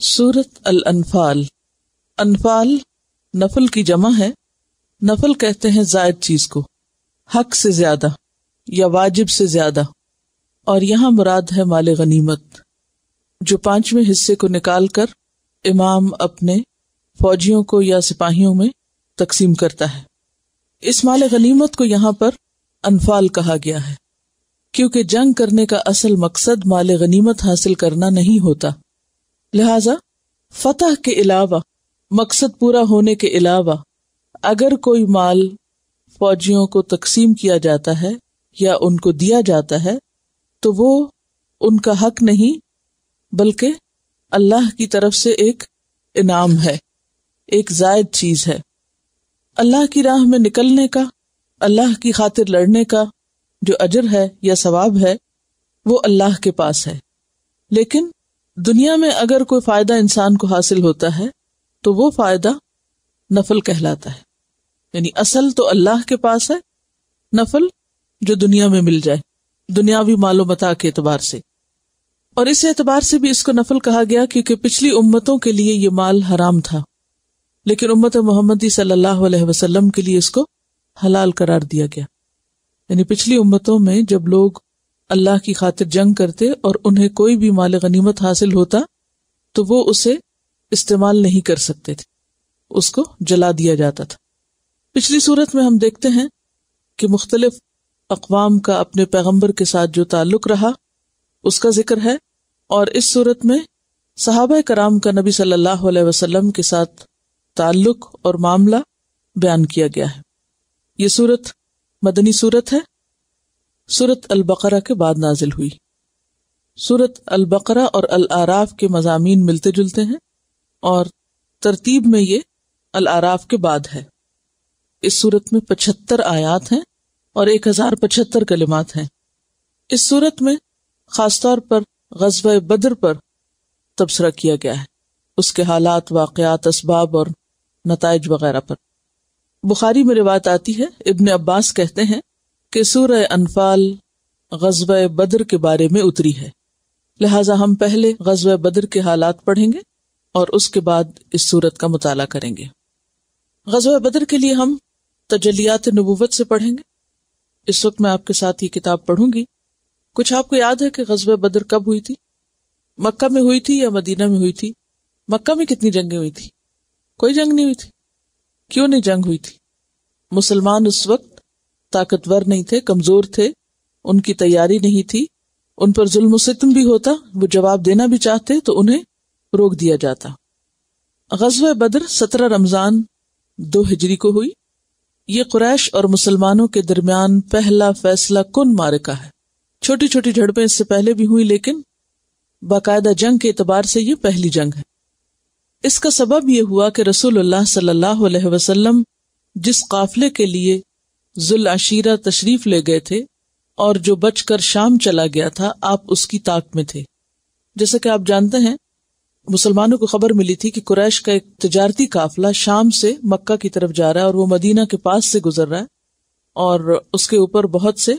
سورۃ الانفال۔ انفال نفل کی جمع ہے۔ نفل کہتے ہیں زائد چیز کو، حق سے زیادہ یا واجب سے زیادہ، اور یہاں مراد ہے مال غنیمت جو 5ویں حصے کو نکال کر امام اپنے فوجیوں کو یا سپاہیوں میں تقسیم کرتا ہے۔ اس مال غنیمت کو یہاں پر انفال کہا گیا ہے کیونکہ جنگ کرنے کا اصل مقصد مال غنیمت حاصل کرنا نہیں ہوتا، لہذا فتح کے علاوہ، مقصد پورا ہونے کے علاوہ اگر کوئی مال فوجیوں کو تقسیم کیا جاتا ہے یا ان کو دیا جاتا ہے تو وہ ان کا حق نہیں بلکہ اللہ کی طرف سے ایک انعام ہے، ایک زائد چیز ہے۔ اللہ کی راہ میں نکلنے کا، اللہ کی خاطر لڑنے کا جو اجر ہے یا ثواب ہے وہ اللہ کے پاس ہے، لیکن دنیا میں اگر کوئی فائدہ انسان کو حاصل ہوتا ہے تو وہ فائدہ نفل کہلاتا ہے، یعنی اصل تو اللہ کے پاس ہے، نفل جو دنیا میں مل جائے دنیاوی مال و متاع کے اعتبار سے۔ اور اس اعتبار سے بھی اس کو نفل کہا گیا کیونکہ پچھلی امتوں کے لیے یہ مال حرام تھا، لیکن امت محمدی صلی اللہ علیہ وسلم کے لیے اس کو حلال قرار دیا گیا۔ یعنی پچھلی امتوں میں جب لوگ اللہ کی خاطر جنگ کرتے اور انہیں کوئی بھی مال غنیمت حاصل ہوتا تو وہ اسے استعمال نہیں کر سکتے تھے، اس کو جلا دیا جاتا تھا۔ پچھلی صورت میں ہم دیکھتے ہیں کہ مختلف اقوام کا اپنے پیغمبر کے ساتھ جو تعلق رہا اس کا ذکر ہے، اور اس صورت میں صحابہ کرام کا نبی صلی اللہ علیہ وسلم کے ساتھ تعلق اور معاملہ بیان کیا گیا ہے۔ یہ صورت مدنی صورت ہے، سورۃ البقرہ کے بعد نازل ہوئی۔ سورۃ البقرہ اور الاعراف کے مضامین ملتے جلتے ہیں اور ترتیب میں یہ الاعراف کے بعد ہے۔ اس سورت میں 75 آیات ہیں اور 1075 کلمات ہیں۔ اس سورت میں خاص طور پر غزوہ بدر پر تبصرہ کیا گیا ہے، اس کے حالات، واقعات، اسباب اور نتائج وغیرہ پر۔ بخاری میں روایت آتی ہے، ابن عباس کہتے ہیں کہ سورہ انفال غزوہ بدر کے بارے میں اتری ہے، لہٰذا ہم پہلے غزوہ بدر کے حالات پڑھیں گے اور اس کے بعد اس سورت کا مطالعہ کریں گے۔ غزوہ بدر کے لیے ہم تجلیات نبوت سے پڑھیں گے۔ اس وقت میں آپ کے ساتھ یہ کتاب پڑھوں گی۔ کچھ آپ کو یاد ہے کہ غزوہ بدر کب ہوئی تھی؟ مکہ میں ہوئی تھی یا مدینہ میں ہوئی تھی؟ مکہ میں کتنی جنگیں ہوئی تھی؟ کوئی جنگ نہیں ہوئی تھی۔ کیوں نہیں جنگ ہوئی تھی؟ مسلمان اس وقت طاقتور نہیں تھے، کمزور تھے، ان کی تیاری نہیں تھی، ان پر ظلم و ستم بھی ہوتا، وہ جواب دینا بھی چاہتے تو انہیں روک دیا جاتا۔ غزوہ بدر 17 رمضان 2 ہجری کو ہوئی۔ یہ قریش اور مسلمانوں کے درمیان پہلا فیصلہ کن معرکہ ہے۔ چھوٹی چھوٹی جھڑپیں اس سے پہلے بھی ہوئی لیکن باقاعدہ جنگ کے اعتبار سے یہ پہلی جنگ ہے۔ اس کا سبب یہ ہوا کہ رسول اللہ صلی اللہ علیہ وسلم جس قافلے کے لیے ذوالعشیرہ تشریف لے گئے تھے اور جو بچ کر شام چلا گیا تھا، آپ اس کی طاق میں تھے۔ جیسا کہ آپ جانتے ہیں، مسلمانوں کو خبر ملی تھی کہ قریش کا ایک تجارتی قافلہ شام سے مکہ کی طرف جا رہا ہے اور وہ مدینہ کے پاس سے گزر رہا ہے اور اس کے اوپر بہت سے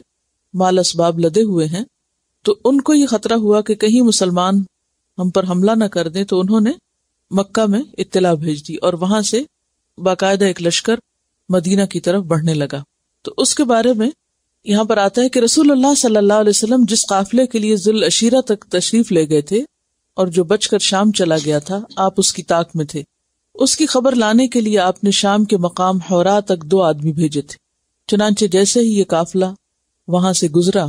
مال اسباب لدے ہوئے ہیں، تو ان کو یہ خطرہ ہوا کہ کہیں مسلمان ہم پر حملہ نہ کر دیں، تو انہوں نے مکہ میں اطلاع بھیج دی اور وہاں سے باقاعدہ ایک لشکر مدینہ کی طرف بڑھنے لگا۔ تو اس کے بارے میں یہاں پر آتا ہے کہ رسول اللہ صلی اللہ علیہ وسلم جس قافلے کے لیے ذوالعشیرہ تک تشریف لے گئے تھے اور جو بچ کر شام چلا گیا تھا، آپ اس کی طاق میں تھے۔ اس کی خبر لانے کے لیے آپ نے شام کے مقام حورا تک 2 آدمی بھیجے تھے۔ چنانچہ جیسے ہی یہ قافلہ وہاں سے گزرا،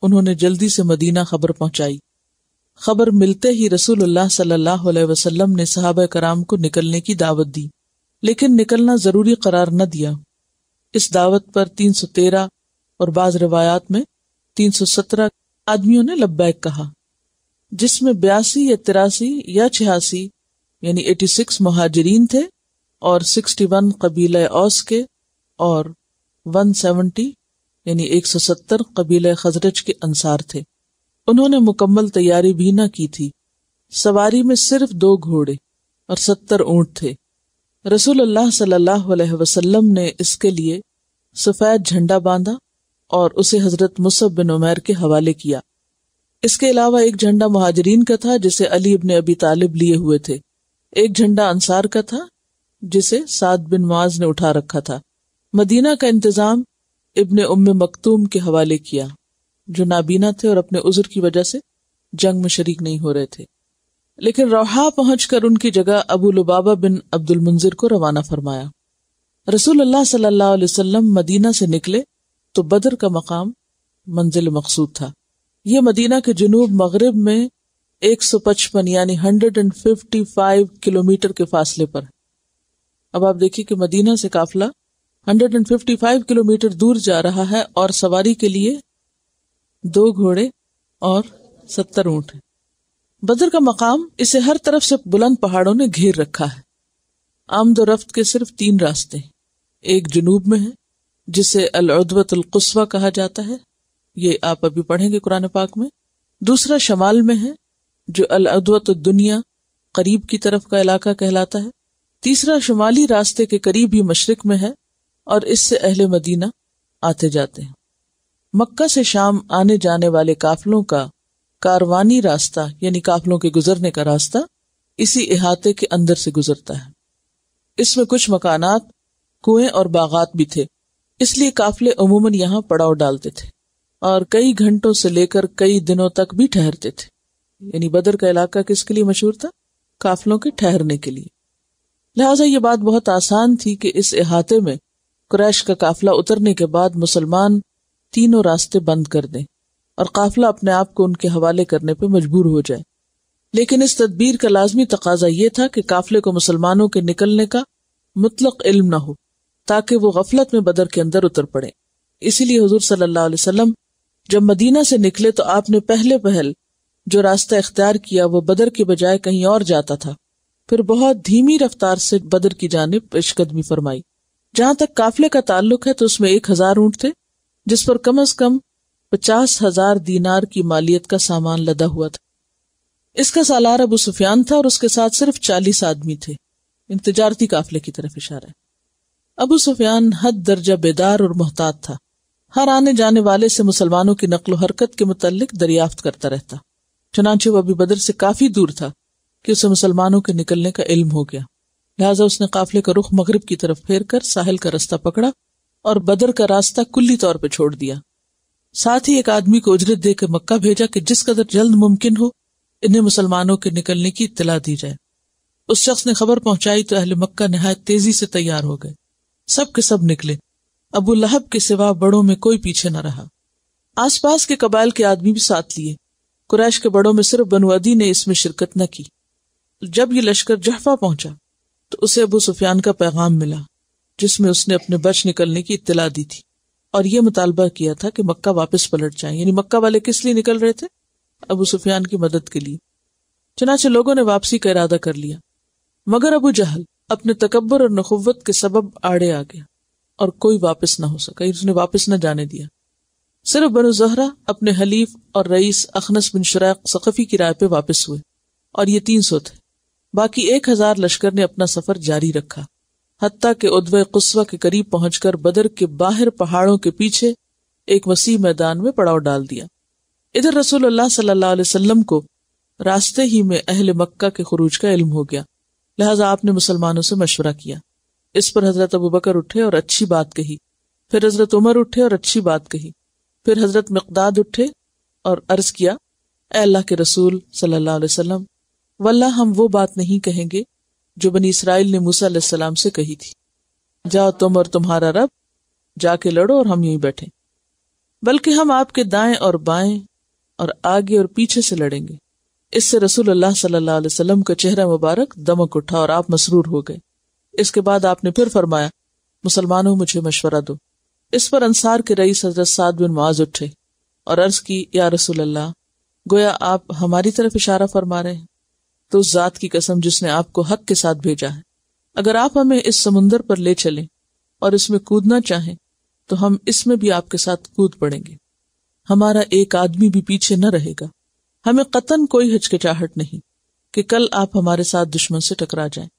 انہوں نے جلدی سے مدینہ خبر پہنچائی۔ خبر ملتے ہی رسول اللہ صلی اللہ علیہ وسلم نے صحابہ کرام کو نکلنے کی دعوت دی، لیکن نکلنا ضروری قرار نہ دیا۔ اس دعوت پر 313 اور بعض روایات میں 317 آدمیوں نے لبیک کہا، جس میں 82 یا 83 یا 86 یعنی 86 مہاجرین تھے اور 61 قبیلہ اوس کے اور 170 یعنی 170 قبیلہ خزرج کے انصار تھے۔ انہوں نے مکمل تیاری بھی نہ کی تھی، سواری میں صرف 2 گھوڑے اور 70 اونٹ تھے۔ رسول اللہ صلی اللہ علیہ وسلم نے اس کے لیے سفید جھنڈا باندھا اور اسے حضرت مصعب بن عمیر کے حوالے کیا۔ اس کے علاوہ ایک جھنڈا مہاجرین کا تھا جسے علی ابن ابی طالب لیے ہوئے تھے، ایک جھنڈا انصار کا تھا جسے سعد بن معاذ نے اٹھا رکھا تھا۔ مدینہ کا انتظام ابن ام مکتوم کے حوالے کیا جو نابینا تھے اور اپنے عذر کی وجہ سے جنگ میں شریک نہیں ہو رہے تھے، لیکن روحا پہنچ کر ان کی جگہ ابو لبابہ بن عبد المنذر کو روانہ فرمایا۔ رسول اللہ صلی اللہ علیہ وسلم مدینہ سے نکلے تو بدر کا مقام منزل مقصود تھا۔ یہ مدینہ کے جنوب مغرب میں 155 یعنی 155 کلومیٹر کے فاصلے پر ہے۔ اب آپ دیکھیے کہ مدینہ سے قافلہ 155 کلومیٹر دور جا رہا ہے اور سواری کے لیے 2 گھوڑے اور 70 اونٹ ہیں۔ بدر کا مقام اسے ہر طرف سے بلند پہاڑوں نے گھیر رکھا ہے۔ آمد و رفت کے صرف 3 راستے ہیں، ایک جنوب میں ہے جسے العدوۃ القصویٰ کہا جاتا ہے، یہ آپ ابھی پڑھیں گے قرآن پاک میں، دوسرا شمال میں ہے جو العدوۃ الدنیا قریب کی طرف کا علاقہ کہلاتا ہے، تیسرا شمالی راستے کے قریب ہی مشرق میں ہے اور اس سے اہل مدینہ آتے جاتے ہیں۔ مکہ سے شام آنے جانے والے قافلوں کا کاروانی راستہ یعنی قافلوں کے گزرنے کا راستہ اسی احاطے کے اندر سے گزرتا ہے۔ اس میں کچھ مکانات، کنویں اور باغات بھی تھے، اس لیے قافلے عموماً یہاں پڑاؤ ڈالتے تھے اور کئی گھنٹوں سے لے کر کئی دنوں تک بھی ٹھہرتے تھے۔ یعنی بدر کا علاقہ کس کے لیے مشہور تھا؟ قافلوں کے ٹھہرنے کے لیے۔ لہٰذا یہ بات بہت آسان تھی کہ اس احاطے میں قریش کا قافلہ اترنے کے بعد مسلمان تینوں راستے بند کر دیں اور قافلہ اپنے آپ کو ان کے حوالے کرنے پہ مجبور ہو جائے۔ لیکن اس تدبیر کا لازمی تقاضا یہ تھا کہ قافلے کو مسلمانوں کے نکلنے کا مطلق علم نہ ہو تاکہ وہ غفلت میں بدر کے اندر اتر پڑے۔ اسی لیے حضور صلی اللہ علیہ وسلم جب مدینہ سے نکلے تو آپ نے پہلے پہل جو راستہ اختیار کیا وہ بدر کے بجائے کہیں اور جاتا تھا، پھر بہت دھیمی رفتار سے بدر کی جانب پیش قدمی فرمائی۔ جہاں تک قافلے کا تعلق ہے تو اس میں 1000 اونٹ تھے جس پر کم از کم 50,000 دینار کی مالیت کا سامان لدا ہوا تھا۔ اس کا سالار ابو سفیان تھا اور اس کے ساتھ صرف 40 آدمی تھے۔ تجارتی قافلے کی طرف اشارہ ہے۔ ابو سفیان حد درجہ بیدار اور محتاط تھا، ہر آنے جانے والے سے مسلمانوں کی نقل و حرکت کے متعلق دریافت کرتا رہتا، چنانچہ وہ ابھی بدر سے کافی دور تھا کہ اسے مسلمانوں کے نکلنے کا علم ہو گیا، لہٰذا اس نے قافلے کا رخ مغرب کی طرف پھیر کر ساحل کا راستہ پکڑا اور بدر کا راستہ کلی طور پہ چھوڑ دیا۔ ساتھ ہی ایک آدمی کو اجرت دے کے مکہ بھیجا کہ جس قدر جلد ممکن ہو انہیں مسلمانوں کے نکلنے کی اطلاع دی جائے۔ اس شخص نے خبر پہنچائی تو اہل مکہ نہایت تیزی سے تیار ہو گئے، سب کے سب نکلے، ابو لہب کے سوا بڑوں میں کوئی پیچھے نہ رہا۔ آس پاس کے قبائل کے آدمی بھی ساتھ لیے، قریش کے بڑوں میں صرف بنو عدی نے اس میں شرکت نہ کی۔ جب یہ لشکر جحفہ پہنچا تو اسے ابو سفیان کا پیغام ملا جس میں اس نے اپنے بچ نکلنے کی اطلاع دی تھی اور یہ مطالبہ کیا تھا کہ مکہ واپس پلٹ جائیں۔ یعنی مکہ والے کس لیے نکل رہے تھے؟ ابو سفیان کی مدد کے لیے۔ چنانچہ لوگوں نے واپسی کا ارادہ کر لیا، مگر ابو جہل اپنے تکبر اور نخوت کے سبب آڑے آ گیا اور کوئی واپس نہ ہو سکا، اس نے واپس نہ جانے دیا۔ صرف بنو زہرہ اپنے حلیف اور رئیس اخنس بن شریق ثقفی کی رائے پہ واپس ہوئے اور یہ 300 تھے۔ باقی 1000 لشکر نے اپنا سفر جاری رکھا، حتیٰ کہ عدوہ قصوہ کے قریب پہنچ کر بدر کے باہر پہاڑوں کے پیچھے ایک وسیع میدان میں پڑاؤ ڈال دیا۔ ادھر رسول اللہ صلی اللہ علیہ وسلم کو راستے ہی میں اہل مکہ کے خروج کا علم ہو گیا، لہٰذا آپ نے مسلمانوں سے مشورہ کیا۔ اس پر حضرت ابوبکر اٹھے اور اچھی بات کہی، پھر حضرت عمر اٹھے اور اچھی بات کہی، پھر حضرت مقداد اٹھے اور عرض کیا، اے اللہ کے رسول صلی اللہ علیہ وسلم، واللہ ہم وہ بات نہیں کہیں گے جو بنی اسرائیل نے موسیٰ علیہ السلام سے کہی تھی، جاؤ تم اور تمہارا رب جا کے لڑو اور ہم یہیں بیٹھے، بلکہ ہم آپ کے دائیں اور بائیں اور آگے اور پیچھے سے لڑیں گے۔ اس سے رسول اللہ صلی اللہ علیہ وسلم کا چہرہ مبارک دمک اٹھا اور آپ مسرور ہو گئے۔ اس کے بعد آپ نے پھر فرمایا، مسلمانوں مجھے مشورہ دو۔ اس پر انصار کے رئیس حضرت سعد بن معاذ اٹھے اور عرض کی، یا رسول اللہ، گویا آپ ہماری طرف اشارہ فرما رہے ہیں، تو اس ذات کی قسم جس نے آپ کو حق کے ساتھ بھیجا ہے، اگر آپ ہمیں اس سمندر پر لے چلیں اور اس میں کودنا چاہیں تو ہم اس میں بھی آپ کے ساتھ کود پڑیں گے، ہمارا ایک آدمی بھی پیچھے نہ رہے گا، ہمیں قطعاً کوئی ہچکچاہٹ نہیں کہ کل آپ ہمارے ساتھ دشمن سے ٹکرا جائیں،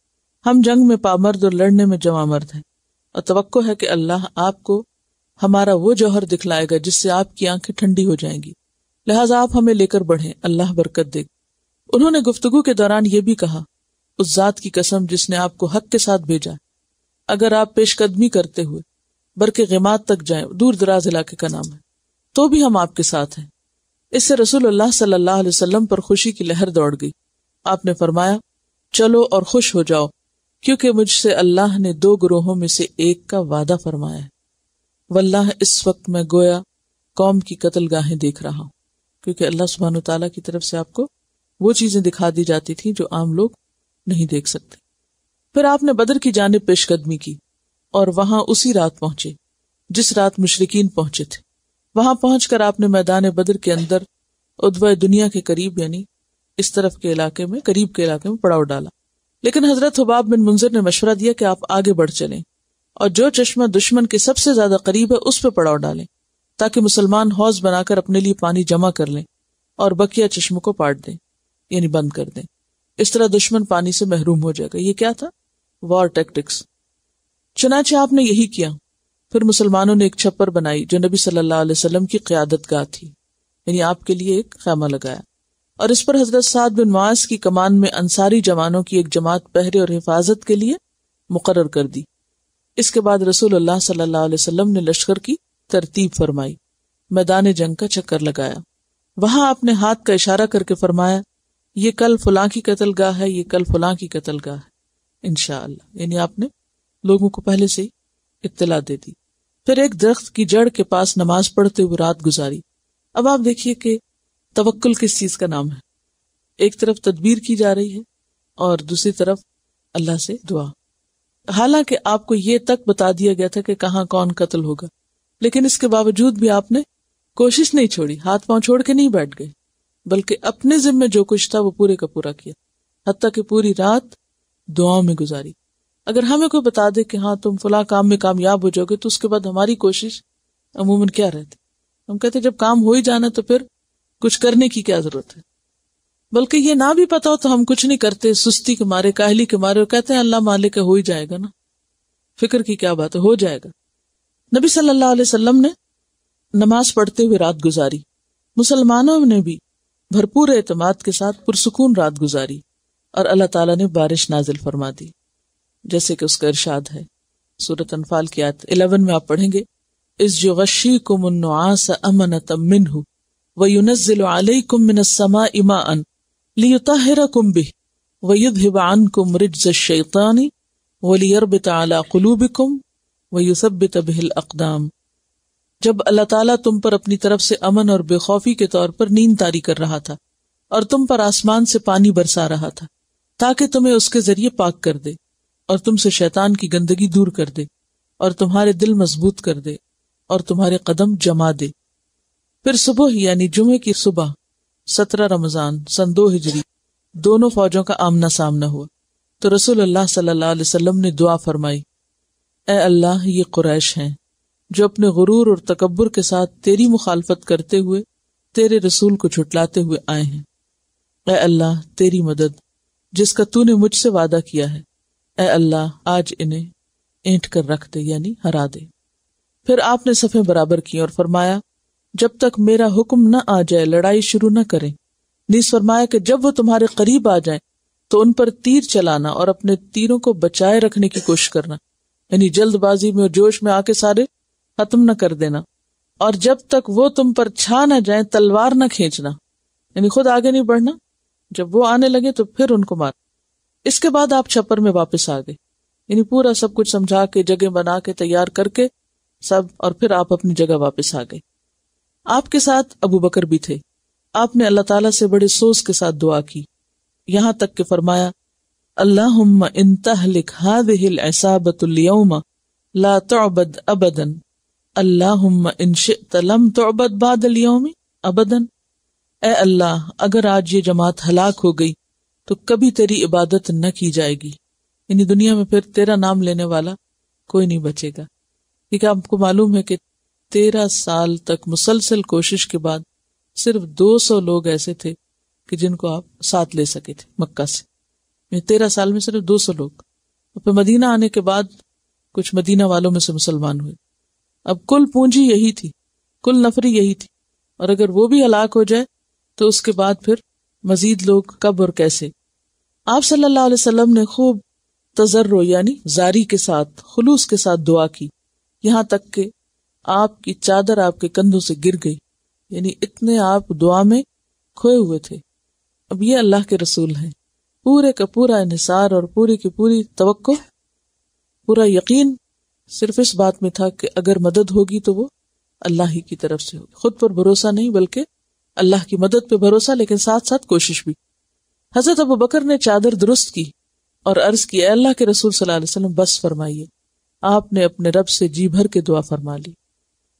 ہم جنگ میں پامرد اور لڑنے میں جواں مرد ہیں، اور توقع ہے کہ اللہ آپ کو ہمارا وہ جوہر دکھلائے گا جس سے آپ کی آنکھیں ٹھنڈی ہو جائیں گی، لہٰذا آپ ہمیں لے کر بڑھیں، اللہ برکت دے۔ انہوں نے گفتگو کے دوران یہ بھی کہا، اس ذات کی قسم جس نے آپ کو حق کے ساتھ بھیجا، اگر آپ پیش قدمی کرتے ہوئے برق غمات تک جائیں، دور دراز علاقے کا نام ہے، تو بھی ہم آپ کے ساتھ ہیں۔ اس سے رسول اللہ صلی اللہ علیہ وسلم پر خوشی کی لہر دوڑ گئی۔ آپ نے فرمایا، چلو اور خوش ہو جاؤ، کیونکہ مجھ سے اللہ نے 2 گروہوں میں سے ایک کا وعدہ فرمایا ہے۔ واللہ اس وقت میں گویا قوم کی قتل گاہیں دیکھ رہا ہوں، کیونکہ اللہ سبحانہ وتعالیٰ کی طرف سے آپ کو وہ چیزیں دکھا دی جاتی تھیں جو عام لوگ نہیں دیکھ سکتے۔ پھر آپ نے بدر کی جانب پیش قدمی کی اور وہاں اسی رات پہنچے جس رات مشرکین پہنچے تھے۔ وہاں پہنچ کر آپ نے میدان بدر کے اندر ادوائے دنیا کے قریب، یعنی اس طرف کے علاقے میں، قریب کے علاقے میں پڑاؤ ڈالا۔ لیکن حضرت حباب بن منذر نے مشورہ دیا کہ آپ آگے بڑھ چلیں اور جو چشمہ دشمن کے سب سے زیادہ قریب ہے اس پہ پڑاؤ ڈالیں، تاکہ مسلمان حوض بنا کر اپنے لیے پانی جمع کر لیں اور بقیہ چشموں کو پاٹ دیں، یعنی بند کر دیں۔ اس طرح دشمن پانی سے محروم ہو جائے گا۔ یہ کیا تھا؟ وار ٹیکٹکس۔ چنانچہ آپ نے یہی کیا۔ پھر مسلمانوں نے ایک چھپر بنائی جو نبی صلی اللہ علیہ وسلم کی قیادت گاہ تھی، یعنی آپ کے لیے ایک خیمہ لگایا، اور اس پر حضرت سعد بن معاذ کی کمان میں انصاری جوانوں کی ایک جماعت پہرے اور حفاظت کے لیے مقرر کر دی۔ اس کے بعد رسول اللہ صلی اللہ علیہ وسلم نے لشکر کی ترتیب فرمائی، میدان جنگ کا چکر لگایا۔ وہاں آپ نے ہاتھ کا اشارہ کر کے فرمایا، یہ کل فلاں کی قتل گاہ ہے، یہ کل فلاں کی قتل گاہ ہے، انشاءاللہ، یعنی آپ نے لوگوں کو پہلے سے اطلاع دے دی۔ پھر ایک درخت کی جڑ کے پاس نماز پڑھتے ہوئے رات گزاری۔ اب آپ دیکھیے کہ توکل کس چیز کا نام ہے۔ ایک طرف تدبیر کی جا رہی ہے اور دوسری طرف اللہ سے دعا۔ حالانکہ آپ کو یہ تک بتا دیا گیا تھا کہ کہاں کون قتل ہوگا، لیکن اس کے باوجود بھی آپ نے کوشش نہیں چھوڑی، ہاتھ پاؤں چھوڑ کے نہیں بیٹھ گئے، بلکہ اپنے ذمے جو کچھ تھا وہ پورے کا پورا کیا، حتیٰ کہ پوری رات دعاؤں میں گزاری۔ اگر ہمیں کوئی بتا دے کہ ہاں تم فلاں کام میں کامیاب ہو جاؤ گے، تو اس کے بعد ہماری کوشش عموماً کیا رہتی؟ ہم کہتے جب کام ہو ہی جانا تو پھر کچھ کرنے کی کیا ضرورت ہے؟ بلکہ یہ نہ بھی پتا ہو تو ہم کچھ نہیں کرتے، سستی کے مارے، کاہلی کے مارے، کہتے ہیں اللہ مالک ہے، ہو ہی جائے گا نا، فکر کی کیا بات ہے، ہو جائے گا۔ نبی صلی اللہ علیہ وسلم نے نماز پڑھتے ہوئے رات گزاری۔ مسلمانوں نے بھی بھرپور اعتماد کے ساتھ پرسکون رات گزاری، اور اللہ تعالیٰ نے بارش نازل فرما دی، جیسے کہ اس کا ارشاد ہے سورۃ انفال کی آیت 11 میں آپ پڑھیں گے، اذ یغشیکم النعاس امنۃ منہ وینزل علیکم من السماء ماء لیطہرکم بہ ویذہب عنکم رجز الشیطان ولیربط علی قلوبکم ویثبت بہ الاقدام۔ جب اللہ تعالیٰ تم پر اپنی طرف سے امن اور بے خوفی کے طور پر نیند طاری کر رہا تھا اور تم پر آسمان سے پانی برسا رہا تھا تاکہ تمہیں اس کے ذریعے پاک کر دے اور تم سے شیطان کی گندگی دور کر دے اور تمہارے دل مضبوط کر دے اور تمہارے قدم جما دے۔ پھر صبح یعنی جمعے کی صبح 17 رمضان سن 2 ہجری دونوں فوجوں کا آمنا سامنا ہوا تو رسول اللہ صلی اللہ علیہ وسلم نے دعا فرمائی، اے اللہ، یہ قریش ہیں جو اپنے غرور اور تکبر کے ساتھ تیری مخالفت کرتے ہوئے تیرے رسول کو جھٹلاتے ہوئے آئے ہیں۔ اے اللہ، تیری مدد جس کا تو نے مجھ سے وعدہ کیا ہے، اے اللہ آج انہیں اینٹ کر رکھ دے، یعنی ہرا دے۔ پھر آپ نے صفیں برابر کی اور فرمایا، جب تک میرا حکم نہ آ جائے لڑائی شروع نہ کریں۔ نیز فرمایا کہ جب وہ تمہارے قریب آ جائیں تو ان پر تیر چلانا اور اپنے تیروں کو بچائے رکھنے کی کوشش کرنا، یعنی جلد بازی میں اور جوش میں آ کے سارے ختم نہ کر دینا، اور جب تک وہ تم پر چھا نہ جائیں تلوار نہ کھینچنا، یعنی خود آگے نہیں بڑھنا، جب وہ آنے لگے تو پھر ان کو مار۔ اس کے بعد آپ چھپر میں واپس آ گئے، یعنی پورا سب کچھ سمجھا کے جگہ بنا کے تیار کر کے سب، اور پھر آپ اپنی جگہ واپس آ گئے۔ آپ کے ساتھ ابو بکر بھی تھے۔ آپ نے اللہ تعالیٰ سے بڑے سوز کے ساتھ دعا کی، یہاں تک کہ فرمایا، اللہم ان تہلک ہذہ العصابۃ اليوم لا تعبد ابدا، اللہم ان شئت لم تعبد بعد اليوم ابدا۔ اے اللہ، اگر آج یہ جماعت ہلاک ہو گئی تو کبھی تیری عبادت نہ کی جائے گی، یعنی دنیا میں پھر تیرا نام لینے والا کوئی نہیں بچے گا۔ کیونکہ آپ کو معلوم ہے کہ 13 سال تک مسلسل کوشش کے بعد صرف 200 لوگ ایسے تھے کہ جن کو آپ ساتھ لے سکے تھے مکہ سے۔ 13 سال میں صرف 200 لوگ، اور پھر مدینہ آنے کے بعد کچھ مدینہ والوں میں سے مسلمان ہوئے۔ اب کل پونجی یہی تھی، کل نفری یہی تھی، اور اگر وہ بھی ہلاک ہو جائے تو اس کے بعد پھر مزید لوگ کب اور کیسے. آپ صلی اللہ علیہ وسلم نے خوب تضرع یعنی زاری کے ساتھ خلوص کے ساتھ دعا کی، یہاں تک کہ آپ کی چادر آپ کے کندھوں سے گر گئی، یعنی اتنے آپ دعا میں کھوئے ہوئے تھے. اب یہ اللہ کے رسول ہیں، پورے کا پورا انحصار اور پوری کی پوری توقع، پورا یقین صرف اس بات میں تھا کہ اگر مدد ہوگی تو وہ اللہ ہی کی طرف سے ہوگی. خود پر بھروسہ نہیں بلکہ اللہ کی مدد پہ بھروسہ، لیکن ساتھ ساتھ کوشش بھی. حضرت ابو بکر نے چادر درست کی اور عرض کی، اے اللہ کے رسول صلی اللہ علیہ وسلم بس فرمائیے. آپ نے اپنے رب سے جی بھر کے دعا فرما لی.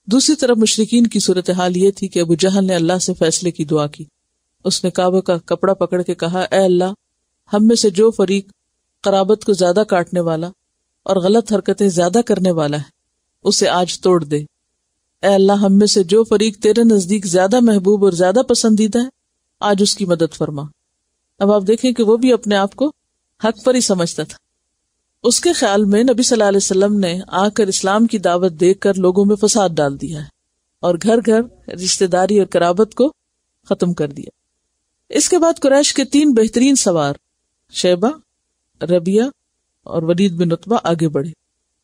دوسری طرف مشرکین کی صورتحال یہ تھی کہ ابو جہل نے اللہ سے فیصلے کی دعا کی. اس نے کعبہ کا کپڑا پکڑ کے کہا، اے اللہ، ہم میں سے جو فریق قرابت کو زیادہ کاٹنے والا اور غلط حرکتیں زیادہ کرنے والا ہے اسے آج توڑ دے. اے اللہ، ہم میں سے جو فریق تیرے نزدیک زیادہ محبوب اور زیادہ پسندیدہ ہے آج اس کی مدد فرما. اب آپ دیکھیں کہ وہ بھی اپنے آپ کو حق پر ہی سمجھتا تھا. اس کے خیال میں نبی صلی اللہ علیہ وسلم نے آ کر اسلام کی دعوت دے کر لوگوں میں فساد ڈال دیا ہے اور گھر گھر رشتہ داری اور قرابت کو ختم کر دیا. اس کے بعد قریش کے 3 بہترین سوار شیبہ، ربیہ اور ولید بن عتبہ آگے بڑھے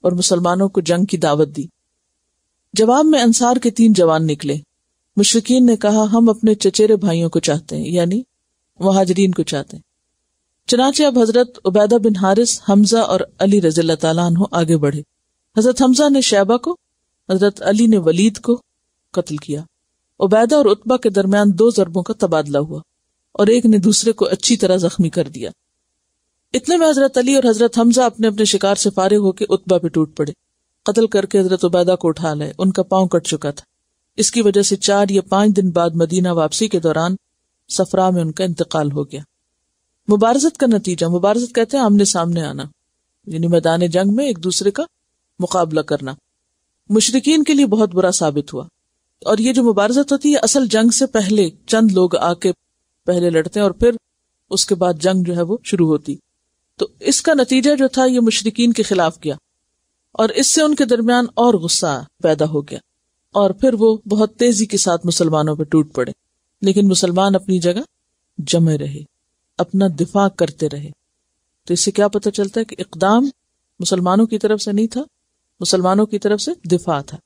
اور مسلمانوں کو جنگ کی دعوت دی. جواب میں انصار کے 3 جوان نکلے. مشرکین نے کہا، ہم اپنے چچیرے بھائیوں کو چاہتے ہیں، یعنی مہاجرین کو چاہتے ہیں. چنانچہ اب حضرت عبیدہ بن حارث، حمزہ اور علی رضی اللہ تعالیٰ عنہ آگے بڑھے. حضرت حمزہ نے شیبہ کو، حضرت علی نے ولید کو قتل کیا. عبیدہ اور عتبہ کے درمیان 2 ضربوں کا تبادلہ ہوا اور ایک نے دوسرے کو اچھی طرح زخمی کر دیا. اتنے میں حضرت علی اور حضرت حمزہ اپنے اپنے شکار سے فارغ ہو کے عتبہ پہ ٹوٹ پڑے. قتل کر کے حضرت عبیدہ کو اٹھا لائے. ان کا پاؤں کٹ چکا تھا. اس کی وجہ سے 4 یا 5 دن بعد مدینہ واپسی کے دوران صفرا میں ان کا انتقال ہو گیا. مبارزت کا نتیجہ، مبارزت کہتے ہیں آمنے سامنے آنا، یعنی میدان جنگ میں ایک دوسرے کا مقابلہ کرنا، مشرکین کے لیے بہت برا ثابت ہوا. اور یہ جو مبارزت ہوتی ہے اصل جنگ سے پہلے چند لوگ آ کے پہلے لڑتے ہیں اور پھر اس کے بعد جنگ جو ہے وہ شروع ہوتی. تو اس کا نتیجہ جو تھا یہ مشرکین کے خلاف گیا اور اس سے ان کے درمیان اور غصہ پیدا ہو گیا اور پھر وہ بہت تیزی کے ساتھ مسلمانوں پہ ٹوٹ پڑے. لیکن مسلمان اپنی جگہ جمے رہے، اپنا دفاع کرتے رہے. تو اس سے کیا پتہ چلتا ہے کہ اقدام مسلمانوں کی طرف سے نہیں تھا، مسلمانوں کی طرف سے دفاع تھا.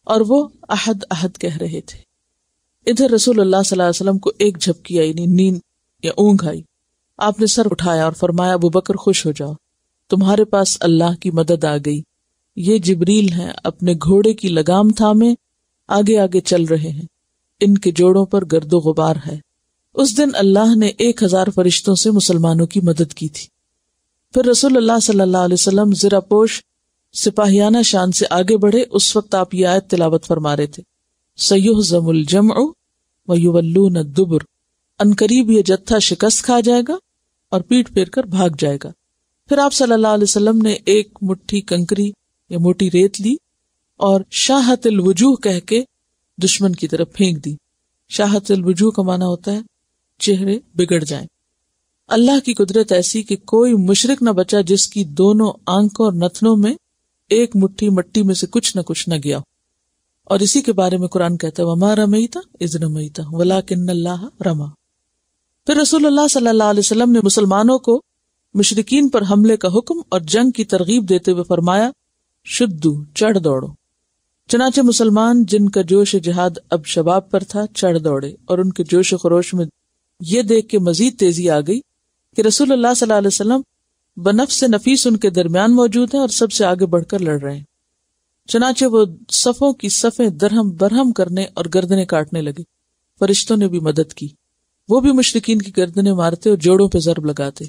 اور وہ احد احد کہہ رہے تھے. ادھر رسول اللہ صلی اللہ علیہ وسلم کو ایک جھپکی آئی، نیند یا اونگ آئی. آپ نے سر اٹھایا اور فرمایا، ابو بکر خوش ہو جاؤ، تمہارے پاس اللہ کی مدد آ گئی. یہ جبریل ہیں، اپنے گھوڑے کی لگام تھامے آگے آگے چل رہے ہیں، ان کے جوڑوں پر گرد و غبار ہے. اس دن اللہ نے 1000 فرشتوں سے مسلمانوں کی مدد کی تھی. پھر رسول اللہ صلی اللہ علیہ وسلم زرہ پوش سپاہیانہ شان سے آگے بڑھے. اس وقت آپ یہ آیت تلاوت فرما رہے تھے، سَيُهْزَمُ الْجَمْعُ وَيُوَلُّونَ الدُّبُرَ، ان قریب یہ جتھا شکست کھا جائے گا اور پیٹ پھیر کر بھاگ جائے گا. پھر آپ صلی اللہ علیہ وسلم نے ایک مٹھی کنکری یا موٹی ریت لی اور شاہت الوجوہ کہہ کے دشمن کی طرف پھینک دی. شاہت الوجوہ کا معنی ہوتا ہے چہرے بگڑ جائیں. اللہ کی قدرت ایسی کہ کوئی مشرک نہ بچا جس کی دونوں آنکھوں اور نتنوں میں ایک مٹھی مٹی میں سے کچھ نہ گیا. اور اسی کے بارے میں قرآن کہتا ہے وَمَا رَمَيْتَ إِذْ رَمَيْتَ وَلَكِنَّ اللَّهَ رَمَى. پھر رسول اللہ صلی اللہ علیہ وسلم نے مسلمانوں کو مشرکین پر حملے کا حکم اور جنگ کی ترغیب دیتے ہوئے فرمایا، شدو، چڑھ دوڑو. چنانچہ مسلمان جن کا جوش جہاد اب شباب پر تھا چڑھ دوڑے اور ان کے جوش و خروش میں یہ دیکھ کے مزید تیزی آ گئی کہ رسول اللہ صلی اللہ علیہ وسلم بنفس نفیس ان کے درمیان موجود ہیں اور سب سے آگے بڑھ کر لڑ رہے ہیں. چنانچہ وہ صفوں کی صفیں درہم برہم کرنے اور گردنیں کاٹنے لگے. فرشتوں نے بھی مدد کی، وہ بھی مشرکین کی گردنیں مارتے اور جوڑوں پہ ضرب لگاتے.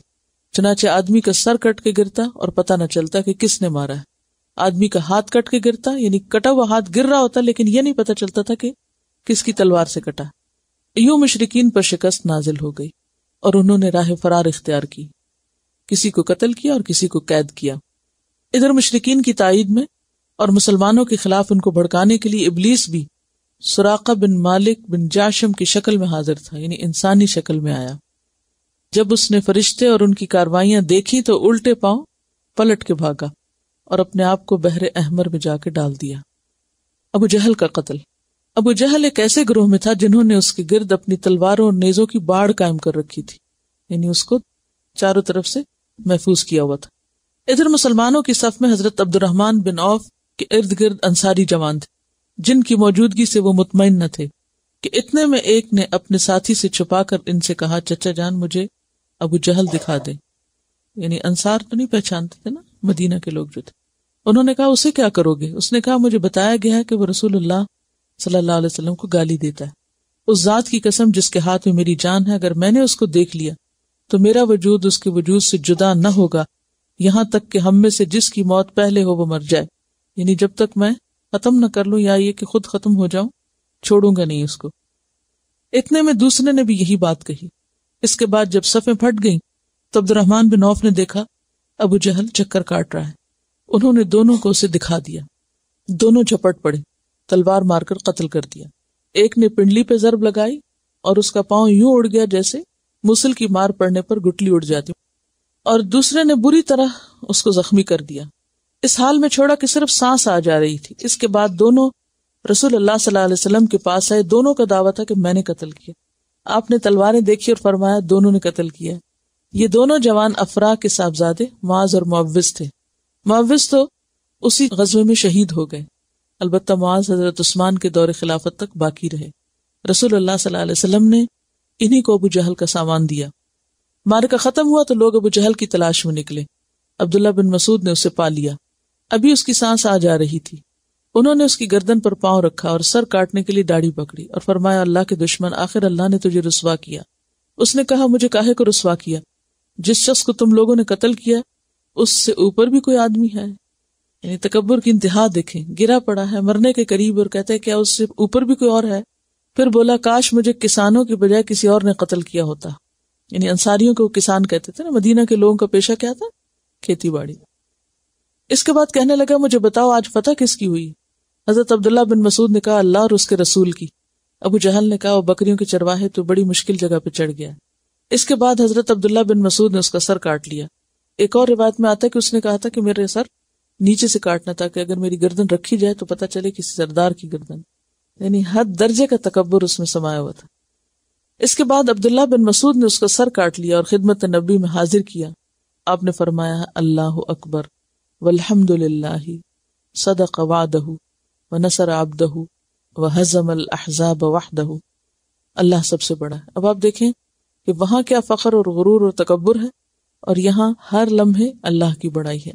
چنانچہ آدمی کا سر کٹ کے گرتا اور پتہ نہ چلتا کہ کس نے مارا ہے. آدمی کا ہاتھ کٹ کے گرتا، یعنی کٹا ہوا ہاتھ گر رہا ہوتا لیکن یہ نہیں پتہ چلتا تھا کہ کس کی تلوار سے کٹا. یوں مشرکین پر شکست نازل ہو گئی اور انہوں نے راہ فرار اختیار کی، کسی کو قتل کیا اور کسی کو قید کیا. ادھر مشرکین کی تائید میں اور مسلمانوں کے خلاف ان کو بھڑکانے کے لیے ابلیس بھی سراقہ بن مالک بن جاشم کی شکل میں حاضر تھا، یعنی انسانی شکل میں آیا. جب اس نے فرشتے اور ان کی کاروائیاں دیکھی تو الٹے پاؤں پلٹ کے بھاگا اور اپنے آپ کو بحر احمر میں جا کے ڈال دیا. ابو جہل کا قتل. ابو جہل ایک ایسے گروہ میں تھا جنہوں نے اس کے گرد اپنی تلواروں اور نیزوں کی باڑ قائم کر رکھی تھی، یعنی اس کو چاروں طرف سے محفوظ کیا ہوا تھا۔ ادھر مسلمانوں کی صف میں حضرت عبد الرحمن بن عوف کے ارد گرد انصاری جوان تھے، جن کی موجودگی سے وہ مطمئن نہ تھے کہ اتنے میں ایک نے اپنے ساتھی سے چھپا کر ان سے کہا، چچا جان مجھے ابو جہل دکھا دیں۔ یعنی انصار تو نہیں پہچانتے تھے نا مدینہ کے لوگ جو تھے۔ انہوں نے کہا اسے کیا کرو گے؟ اس نے کہا مجھے بتایا گیا ہے کہ وہ رسول اللہ صلی اللہ علیہ وسلم کو گالی دیتا ہے۔ اس ذات کی قسم جس کے ہاتھ میں میری جان ہے، اگر میں نے اس کو دیکھ لیا تو میرا وجود اس کے وجود سے جدا نہ ہوگا یہاں تک کہ ہم میں سے جس کی موت پہلے ہو وہ مر جائے، یعنی جب تک میں ختم نہ کر لوں یا یہ کہ خود ختم ہو جاؤں، چھوڑوں گا نہیں اس کو۔ اتنے میں دوسرے نے بھی یہی بات کہی۔ اس کے بعد جب صفیں پھٹ گئیں تو عبد الرحمن بن عوف نے دیکھا ابو جہل چکر کاٹ رہا ہے۔ انہوں نے دونوں کو اسے دکھا دیا، دونوں جھپٹ پڑے، تلوار مار کر قتل کر دیا۔ ایک نے پنڈلی پہ ضرب لگائی اور اس کا پاؤں یوں اڑ گیا جیسے موصل کی مار پڑنے پر گٹلی اڑ جاتی، اور دوسرے نے بری طرح اس کو زخمی کر دیا، اس حال میں چھوڑا کہ صرف سانس آ جا رہی تھی۔ اس کے بعد دونوں رسول اللہ صلی اللہ علیہ وسلم کے پاس آئے۔ دونوں کا دعویٰ تھا کہ میں نے قتل کیا۔ آپ نے تلواریں دیکھی اور فرمایا دونوں نے قتل کیا۔ یہ دونوں جوان افرا کے صاحبزادے معاذ اور معوذ تھے۔ معوذ تو اسی غزوے میں شہید ہو گئے، البتہ معاذ حضرت عثمان کے دور خلافت تک باقی رہے۔ رسول اللہ صلی اللہ علیہ وسلم نے انہی کو ابو جہل کا سامان دیا۔ معرکہ ختم ہوا تو لوگ ابو جہل کی تلاش میں نکلے۔ عبداللہ بن مسعود نے اسے پا لیا، ابھی اس کی سانس آ جا رہی تھی۔ انہوں نے اس کی گردن پر پاؤں رکھا اور سر کاٹنے کے لیے داڑھی پکڑی اور فرمایا، اللہ کے دشمن، آخر اللہ نے تجھے رسوا کیا۔ اس نے کہا، مجھے کاہے کو رسوا کیا؟ جس شخص کو تم لوگوں نے قتل کیا اس سے اوپر بھی کوئی آدمی ہے؟ یعنی تکبر کی انتہا دیکھیں، گرا پڑا ہے مرنے کے قریب اور کہتا ہے کیا اس سے اوپر بھی کوئی اور ہے؟ پھر بولا، کاش مجھے کسانوں کی بجائے کسی اور نے قتل کیا ہوتا۔ یعنی انصاریوں کو کسان کہتے تھے نا، مدینہ کے لوگوں کا پیشہ کیا تھا؟ کھیتی باڑی۔ اس کے بعد کہنے لگا، مجھے بتاؤ آج فتح کس کی ہوئی؟ حضرت عبداللہ بن مسعود نے کہا، اللہ اور اس کے رسول کی۔ ابو جہل نے کہا، وہ بکریوں کے چرواہے تو بڑی مشکل جگہ پہ چڑھ گیا۔ اس کے بعد حضرت عبداللہ بن مسعود نے اس کا سر کاٹ لیا۔ ایک اور روایت میں آتا ہے کہ اس نے کہا تھا کہ میرے سر نیچے سے کاٹنا تھا کہ اگر میری گردن رکھی جائے تو پتہ چلے کسی سردار کی گردن، یعنی حد درجے کا تکبر اس میں سمایا ہوا تھا۔ اس کے بعد عبداللہ بن مسعود نے اس کا سر کاٹ لیا اور خدمت نبی میں حاضر کیا۔ آپ نے فرمایا، اللہ اکبر والحمد للہ، صدق وعدہ ونصر عبدہ وہزم الاحزاب وحدہ۔ اللہ سب سے بڑا ہے۔ اب آپ دیکھیں کہ وہاں کیا فخر اور غرور اور تکبر ہے، اور یہاں ہر لمحے اللہ کی بڑائی ہے۔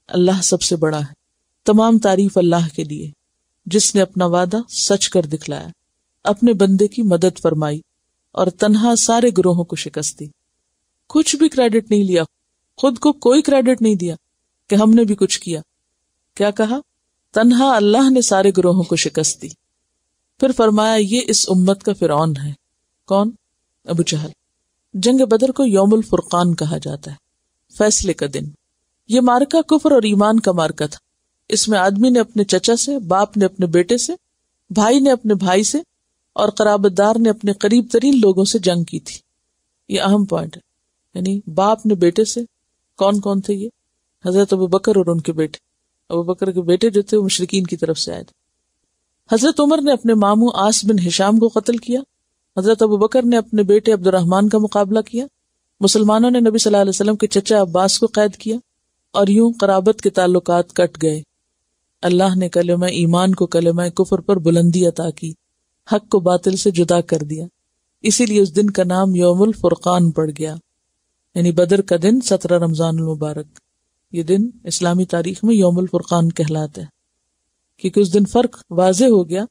اللہ سب سے بڑا ہے۔ تمام تعریف اللہ کے لیے جس نے اپنا وعدہ سچ کر دکھلایا، اپنے بندے کی مدد فرمائی اور تنہا سارے گروہوں کو شکست دی۔ کچھ بھی کریڈٹ نہیں لیا، خود کو کوئی کریڈٹ نہیں دیا کہ ہم نے بھی کچھ کیا۔ کیا کہا؟ تنہا اللہ نے سارے گروہوں کو شکست دی۔ پھر فرمایا، یہ اس امت کا فرعون ہے۔ کون؟ ابو جہل۔ جنگ بدر کو یوم الفرقان کہا جاتا ہے، فیصلے کا دن۔ یہ مارکہ کفر اور ایمان کا مارکہ تھا۔ اس میں آدمی نے اپنے چچا سے، باپ نے اپنے بیٹے سے، بھائی نے اپنے بھائی سے اور قرابت دار نے اپنے قریب ترین لوگوں سے جنگ کی تھی۔ یہ اہم پوائنٹ ہے، یعنی باپ نے بیٹے سے۔ کون کون تھے یہ؟ حضرت ابو بکر اور ان کے بیٹے۔ ابو بکر کے بیٹے جو تھے وہ مشرکین کی طرف سے آئے تھے۔ حضرت عمر نے اپنے ماموں عاص بن ہشام کو قتل کیا۔ حضرت ابو بکر نے اپنے بیٹے عبد الرحمن کا مقابلہ کیا۔ مسلمانوں نے نبی صلی اللہ علیہ وسلم کے چچا عباس کو قید کیا، اور یوں قرابت کے تعلقات کٹ گئے۔ اللہ نے کلمہ ایمان کو کلمہ کفر پر بلندی عطا کی، حق کو باطل سے جدا کر دیا۔ اسی لیے اس دن کا نام یوم الفرقان پڑ گیا، یعنی بدر کا دن 17 رمضان المبارک۔ یہ دن اسلامی تاریخ میں یوم الفرقان کہلاتا ہے، کیونکہ اس دن فرق واضح ہو گیا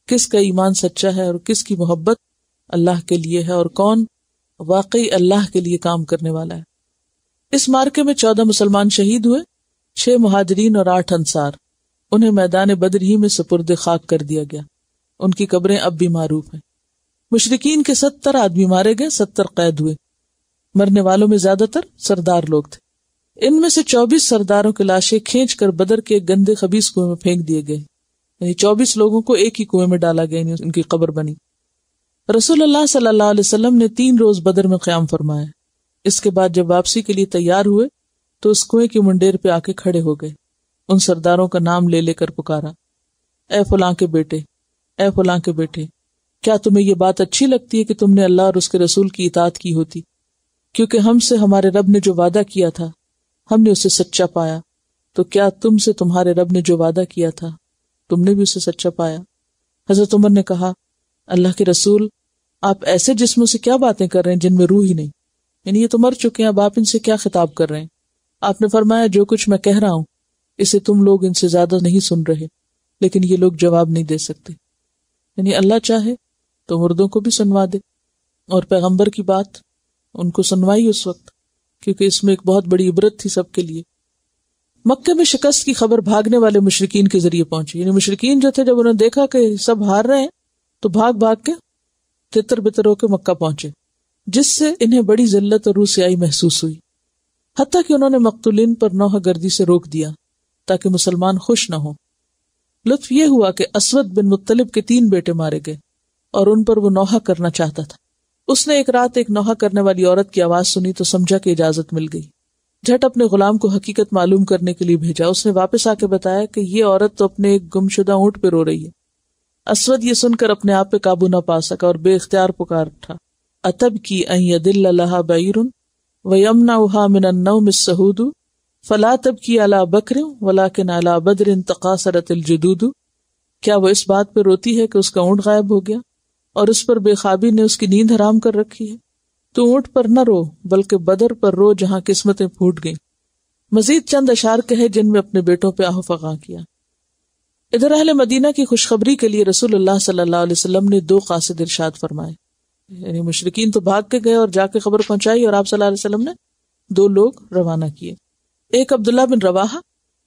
کس کا ایمان سچا ہے اور کس کی محبت اللہ کے لیے ہے، اور کون واقعی اللہ کے لیے کام کرنے والا ہے۔ اس مارکے میں 14 مسلمان شہید ہوئے، 6 مہاجرین اور 8 انصار۔ انہیں میدان بدر ہی میں سپرد خاک کر دیا گیا۔ ان کی قبریں اب بھی معروف ہیں۔ مشرکین کے 70 آدمی مارے گئے، 70 قید ہوئے۔ مرنے والوں میں زیادہ تر سردار لوگ تھے۔ ان میں سے 24 سرداروں کی لاشیں کھینچ کر بدر کے ایک گندے خبیث کنویں میں پھینک دیے گئے، یعنی 24 لوگوں کو ایک ہی کنویں میں ڈالا گیا، یعنی ان کی قبر بنی۔ رسول اللہ صلی اللہ علیہ وسلم نے 3 روز بدر میں قیام فرمایا۔ اس کے بعد جب واپسی کے لیے تیار ہوئے تو اس کنویں کی منڈیر پہ آ کے کھڑے ہو گئے۔ ان سرداروں کا نام لے لے کر پکارا، اے فلاں کے بیٹے، اے فلاں کے بیٹے، کیا تمہیں یہ بات اچھی لگتی ہے کہ تم نے اللہ اور اس کے رسول کی اطاعت کی ہوتی؟ کیونکہ ہم سے ہمارے رب نے جو وعدہ کیا تھا ہم نے اسے سچا پایا، تو کیا تم سے تمہارے رب نے جو وعدہ کیا تھا تم نے بھی اسے سچا پایا؟ حضرت عمر نے کہا، اللہ کے رسول، آپ ایسے جسموں سے کیا باتیں کر رہے ہیں جن میں روح ہی نہیں، یعنی یہ تو مر چکے ہیں، اب آپ ان سے کیا خطاب کر رہے ہیں؟ آپ نے فرمایا، جو کچھ میں کہہ رہا ہوں اسے تم لوگ ان سے زیادہ نہیں سن رہے، لیکن یہ لوگ جواب نہیں دے سکتے۔ یعنی اللہ چاہے تو مردوں کو بھی سنوا دے، اور پیغمبر کی بات ان کو سنوائی اس وقت، کیونکہ اس میں ایک بہت بڑی عبرت تھی سب کے لیے۔ مکہ میں شکست کی خبر بھاگنے والے مشرکین کے ذریعے پہنچی، یعنی مشرکین جو تھے جب انہوں نے دیکھا کہ سب ہار رہے ہیں تو بھاگ بھاگ کے تتر بتر ہو کے مکہ پہنچے، جس سے انہیں بڑی ذلت اور رسوائی محسوس ہوئی، حتیٰ کہ انہوں نے مقتولین پر نوحہ گردی سے روک دیا تاکہ مسلمان خوش نہ ہوں۔ لطف یہ ہوا کہ اسود بن مطلب کے 3 بیٹے مارے گئے اور ان پر وہ نوحہ کرنا چاہتا تھا۔ اس نے ایک رات ایک نوحہ کرنے والی عورت کی آواز سنی تو سمجھا کہ اجازت مل گئی، جھٹ اپنے غلام کو حقیقت معلوم کرنے کے لیے بھیجا۔ اس نے واپس آ کے بتایا کہ یہ عورت تو اپنے ایک گمشدہ اونٹ پہ رو رہی ہے۔ اسود یہ سن کر اپنے آپ پہ قابو نہ پا سکا اور بے اختیار پکار اٹھا، اتبکی ان یدل لها بعیر ویمنعها من النوم السہود فلا تبکی علی بکر ولکن علی بدر تقاصرت الجدود۔ کیا وہ اس بات پہ روتی ہے کہ اس کا اونٹ غائب ہو گیا اور اس پر بے خوابی نے اس کی نیند حرام کر رکھی ہے؟ تو اونٹ پر نہ رو بلکہ بدر پر رو جہاں قسمتیں پھوٹ گئیں۔ مزید چند اشعار کہے جن میں اپنے بیٹوں پہ آہ فغاں کیا۔ ادھر اہل مدینہ کی خوشخبری کے لیے رسول اللہ صلی اللہ علیہ وسلم نے 2 قاصد ارشاد فرمائے، یعنی مشرکین تو بھاگ کے گئے اور جا کے خبر پہنچائی، اور آپ صلی اللہ علیہ وسلم نے 2 لوگ روانہ کیے، ایک عبداللہ بن رواحہ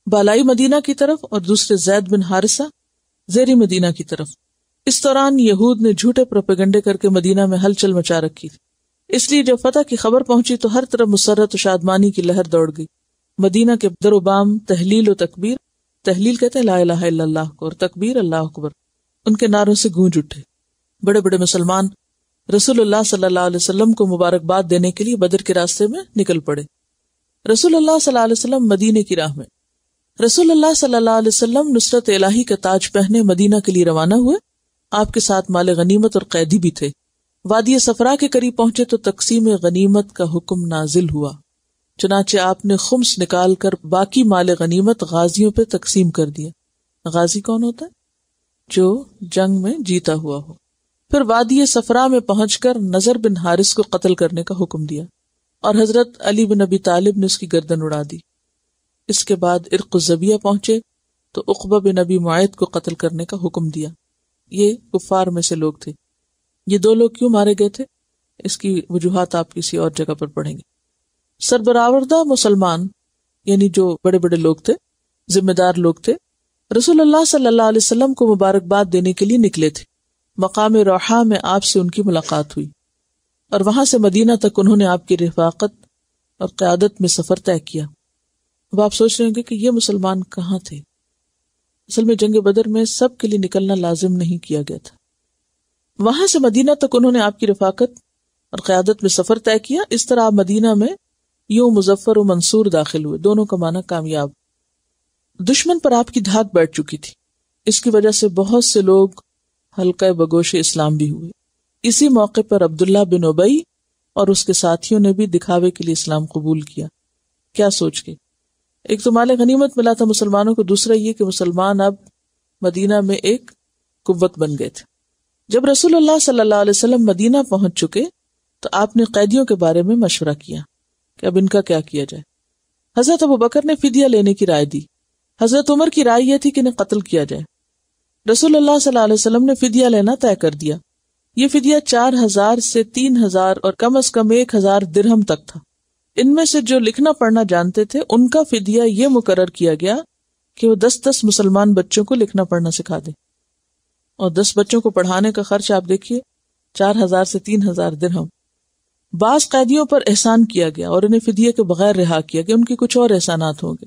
بالائی مدینہ کی طرف اور دوسرے زید بن حارثہ زیری مدینہ کی طرف۔ اس دوران یہود نے جھوٹے پروپیگنڈے کر کے مدینہ میں ہلچل مچا رکھی تھی، اس لیے جب فتح کی خبر پہنچی تو ہر طرف مسرت و شادمانی کی لہر دوڑ گئی۔ مدینہ کے در و بام تحلیل و تکبیر، تحلیل کہتے ہیں لا الہ الا اللہ کو، اور تکبیر اللہ اکبر، ان کے نعروں سے گونج اٹھے۔ بڑے بڑے مسلمان رسول اللہ صلی اللہ علیہ وسلم کو مبارکباد دینے کے لیے بدر کے راستے میں نکل پڑے۔ رسول اللہ صلی اللہ علیہ وسلم مدینے کی راہ میں، رسول اللہ صلی اللہ علیہ وسلم نصرت الہی کا تاج پہنے مدینہ کے لیے روانہ ہوئے۔ آپ کے ساتھ مال غنیمت اور قیدی بھی تھے۔ وادی صفرا کے قریب پہنچے تو تقسیم غنیمت کا حکم نازل ہوا، چنانچہ آپ نے خمس نکال کر باقی مال غنیمت غازیوں پہ تقسیم کر دیا۔ غازی کون ہوتا ہے؟ جو جنگ میں جیتا ہوا ہو۔ پھر وادی صفرا میں پہنچ کر نضر بن حارث کو قتل کرنے کا حکم دیا اور حضرت علی بن ابی طالب نے اس کی گردن اڑا دی۔ اس کے بعد عرق الزبیہ پہنچے تو عقبہ بن ابی معیط کو قتل کرنے کا حکم دیا۔ یہ کفار میں سے لوگ تھے۔ یہ 2 لوگ کیوں مارے گئے تھے اس کی وجوہات آپ کسی اور جگہ پر پڑھیں گے۔ سربراوردہ مسلمان یعنی جو بڑے بڑے لوگ تھے، ذمہ دار لوگ تھے، رسول اللہ صلی اللہ علیہ وسلم کو مبارکباد دینے کے لیے نکلے تھے۔ مقام روحا میں آپ سے ان کی ملاقات ہوئی اور وہاں سے مدینہ تک انہوں نے آپ کی رفاقت اور قیادت میں سفر طے کیا۔ اب آپ سوچ رہے ہوں گے کہ یہ مسلمان کہاں تھے؟ اصل میں جنگ بدر میں سب کے لیے نکلنا لازم نہیں کیا گیا تھا۔ وہاں سے مدینہ تک انہوں نے آپ کی رفاقت اور قیادت میں سفر طے کیا۔ اس طرح آپ مدینہ میں یوں مظفر و منصور داخل ہوئے، دونوں کا معنی کامیاب۔ دشمن پر آپ کی دھاک بیٹھ چکی تھی، اس کی وجہ سے بہت سے لوگ حلقہ بگوش اسلام بھی ہوئے۔ اسی موقع پر عبداللہ بن ابی اور اس کے ساتھیوں نے بھی دکھاوے کے لیے اسلام قبول کیا۔ کیا سوچ کے؟ ایک تو مال غنیمت ملا تھا مسلمانوں کو، دوسرا یہ کہ مسلمان اب مدینہ میں ایک قوت بن گئے تھے۔ جب رسول اللہ صلی اللہ علیہ وسلم مدینہ پہنچ چکے تو آپ نے قیدیوں کے بارے میں مشورہ کیا کہ اب ان کا کیا کیا جائے۔ حضرت ابوبکر نے فدیہ لینے کی رائے دی، حضرت عمر کی رائے یہ تھی کہ انہیں قتل کیا جائے۔ رسول اللہ صلی اللہ علیہ وسلم نے فدیہ لینا طے کر دیا۔ یہ فدیہ 4000 سے 3000 اور کم از کم 1000 درہم تک تھا۔ ان میں سے جو لکھنا پڑھنا جانتے تھے ان کا فدیہ یہ مقرر کیا گیا کہ وہ 10 مسلمان بچوں کو لکھنا پڑھنا سکھا دیں، اور 10 بچوں کو پڑھانے کا خرچ آپ دیکھیے 4000 سے 3000 درہم۔ بعض قیدیوں پر احسان کیا گیا اور انہیں فدیے کے بغیر رہا کیا کہ ان کے کچھ اور احسانات ہوں گے۔